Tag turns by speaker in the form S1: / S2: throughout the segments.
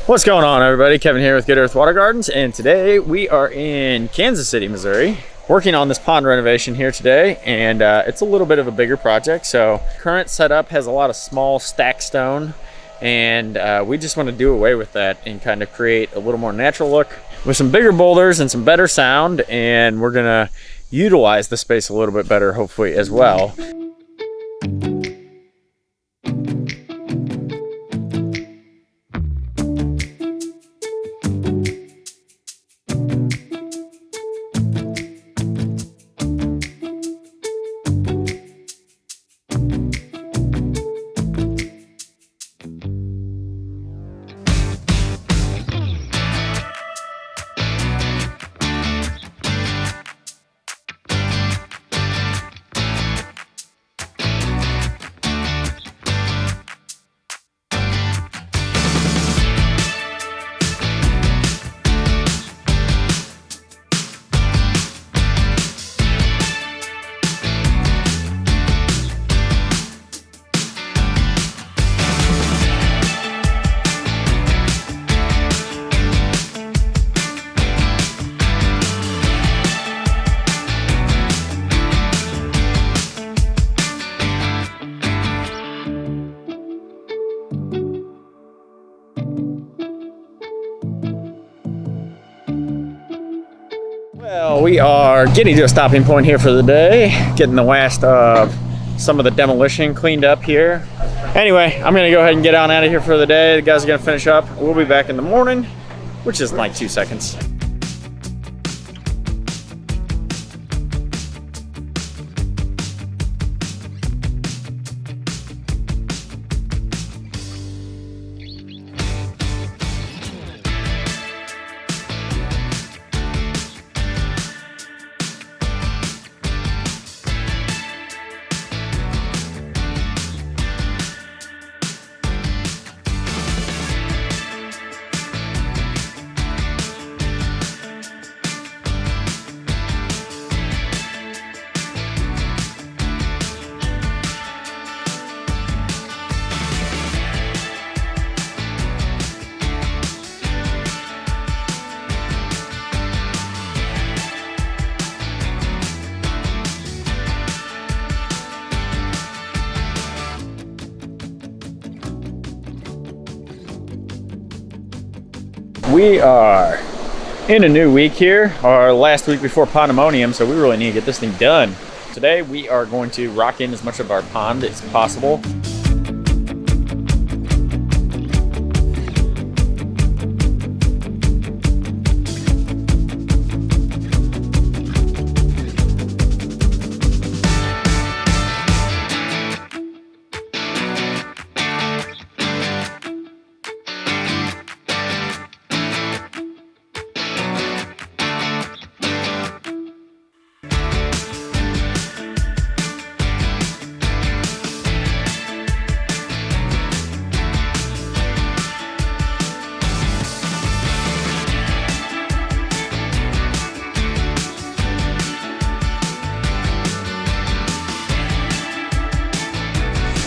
S1: What's going on, everybody? Kevin here with Good Earth Water Gardens, and today we are in Kansas City, Missouri, working on this pond renovation here today. And it's a little bit of a bigger project. So current setup has a lot of small stack stone, and we just want to do away with that and kind of create a little more natural look with some bigger boulders and some better sound. And we're gonna utilize the space a little bit better, hopefully, as well. Well, we are getting to a stopping point here for the day, getting the last of some of the demolition cleaned up here. Anyway, I'm gonna go ahead and get on out of here for the day. The guys are gonna finish up. We'll be back in the morning, which is like 2 seconds. We are in a new week here, our last week before pandemonium, so we really need to get this thing done. Today we are going to rock in as much of our pond as possible.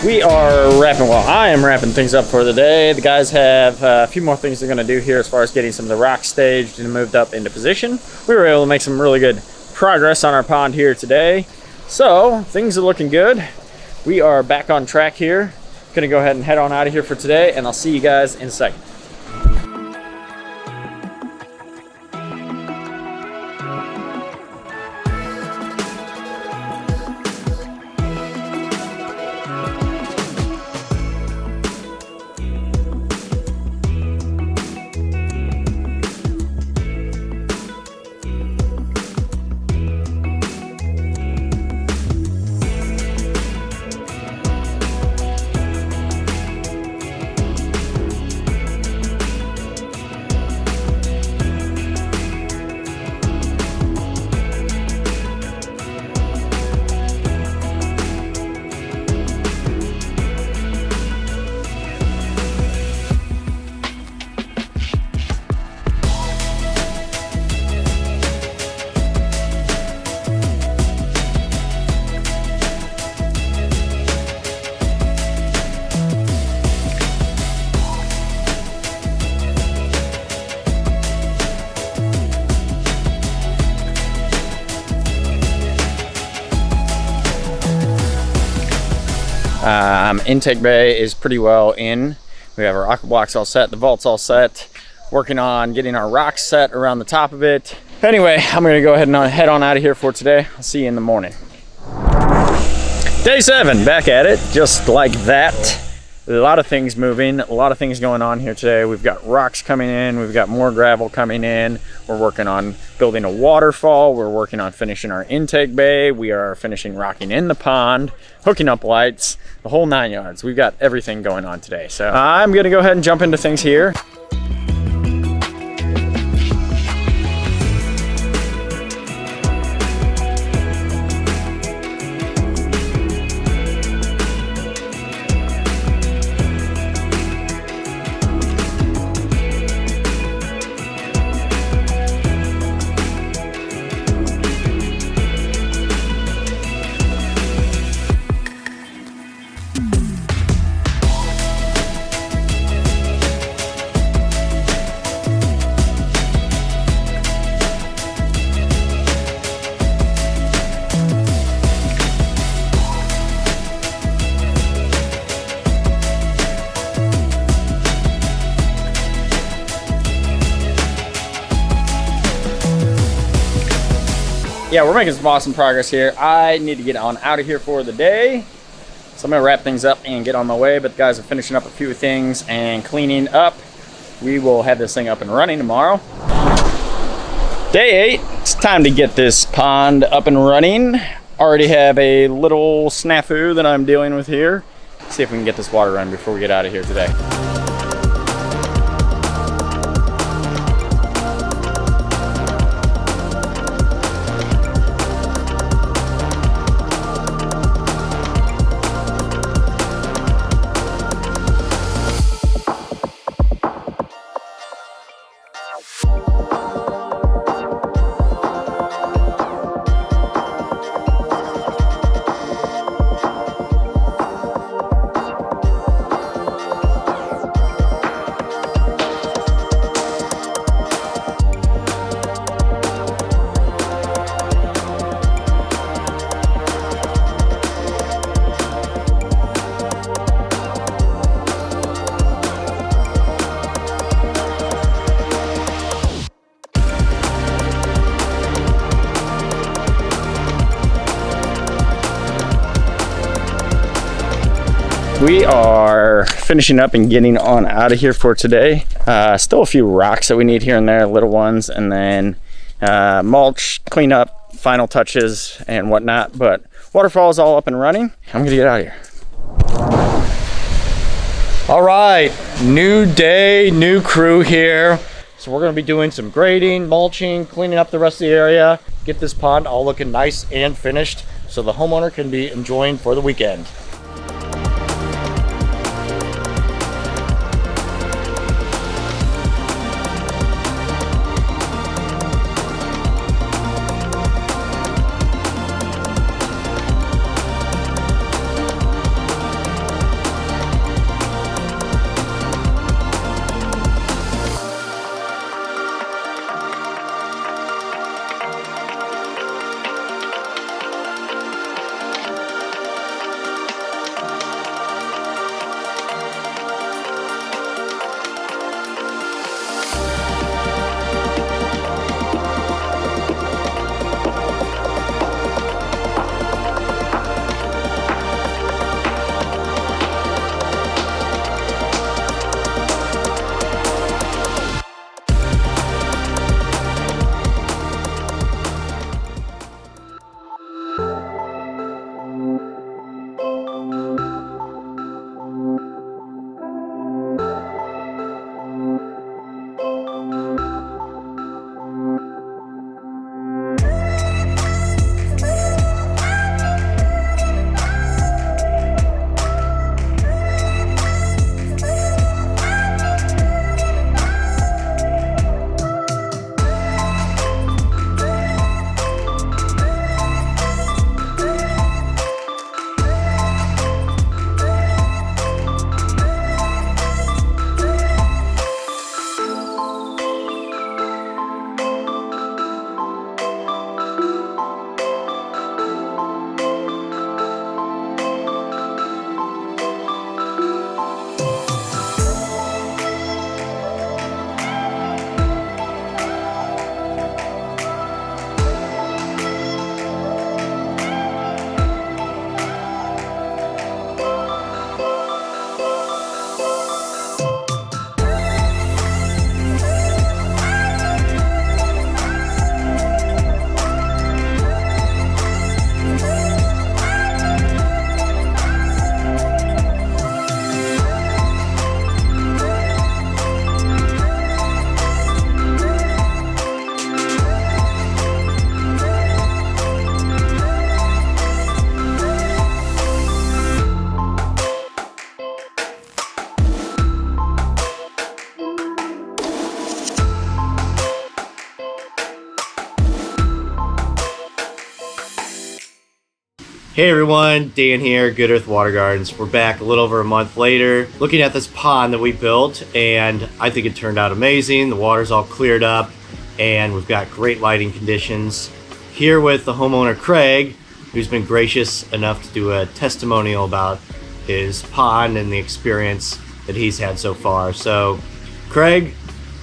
S1: We are wrapping, well, I am wrapping things up for the day. The guys have a few more things they're gonna do here as far as getting some of the rocks staged and moved up into position. We were able to make some really good progress on our pond here today. So things are looking good. We are back on track here. Gonna go ahead and head on out of here for today, and I'll see you guys in a second. Intake bay is pretty well in. We have our aqua blocks all set, the vault's all set. Working on getting our rocks set around the top of it. Anyway, I'm gonna go ahead and head on out of here for today. I'll see you in the morning. Day 7, back at it, just like that. A lot of things moving, a lot of things going on here today. We've got rocks coming in, we've got more gravel coming in. We're working on building a waterfall. We're working on finishing our intake bay. We are finishing rocking in the pond, hooking up lights, the whole 9 yards. We've got everything going on today. So I'm gonna go ahead and jump into things here. Yeah, we're making some awesome progress here. I need to get on out of here for the day. So I'm gonna wrap things up and get on my way, but the guys are finishing up a few things and cleaning up. We will have this thing up and running tomorrow. Day 8, it's time to get this pond up and running. Already have a little snafu that I'm dealing with here. See if we can get this water running before we get out of here today. We are finishing up and getting on out of here for today. Still a few rocks that we need here and there, little ones, and then mulch, clean up, final touches and whatnot. But waterfall is all up and running. I'm gonna get out of here.
S2: All right, new day, new crew here. So we're gonna be doing some grading, mulching, cleaning up the rest of the area, get this pond all looking nice and finished so the homeowner can be enjoying for the weekend. Hey everyone, Dan here, Good Earth Water Gardens. We're back a little over a month later looking at this pond that we built, and I think it turned out amazing. The water's all cleared up and we've got great lighting conditions. Here with the homeowner Craig, who's been gracious enough to do a testimonial about his pond and the experience that he's had so far. So Craig,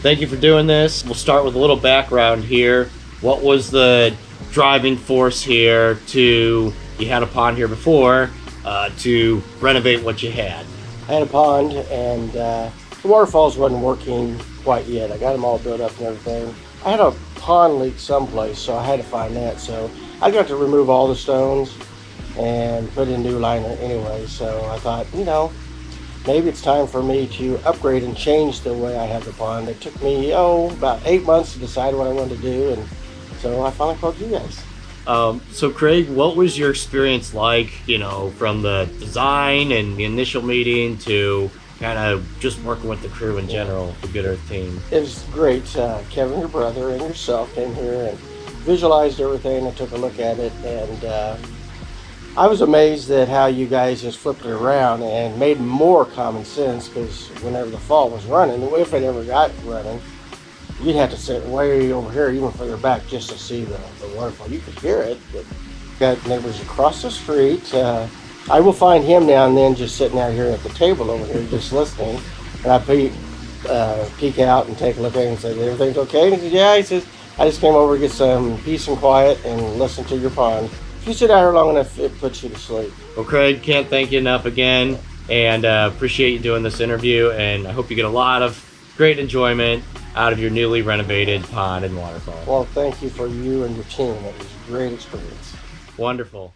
S2: thank you for doing this. We'll start with a little background here. What was the driving force here to, you had a pond here before, to renovate what you had?
S3: I had a pond and the waterfalls wasn't working quite yet. I got them all built up and everything. I had a pond leak someplace, so I had to find that. So I got to remove all the stones and put in new liner anyway. So I thought, maybe it's time for me to upgrade and change the way I have the pond. It took me, about 8 months to decide what I wanted to do, and so I finally called you guys.
S2: So Craig, what was your experience like, from the design and the initial meeting to kind of just working with the crew in general, the Good Earth team?
S3: It was great. Kevin, your brother, and yourself came here and visualized everything and took a look at it, and I was amazed at how you guys just flipped it around and made more common sense, because whenever the fall was running, if it ever got running, you'd have to sit way over here, even further back, just to see the waterfall. You could hear it, but got neighbors across the street. I will find him now and then just sitting out here at the table over here just listening, and I peek out and take a look at him and say, everything's okay? And he says, yeah. He says, I just came over to get some peace and quiet and listen to your pond. If you sit out here long enough, it puts you to sleep.
S2: Well, Craig, can't thank you enough again, and appreciate you doing this interview, and I hope you get a lot of great enjoyment out of your newly renovated pond and waterfall.
S3: Well, thank you for you and your team. It was a great experience.
S2: Wonderful.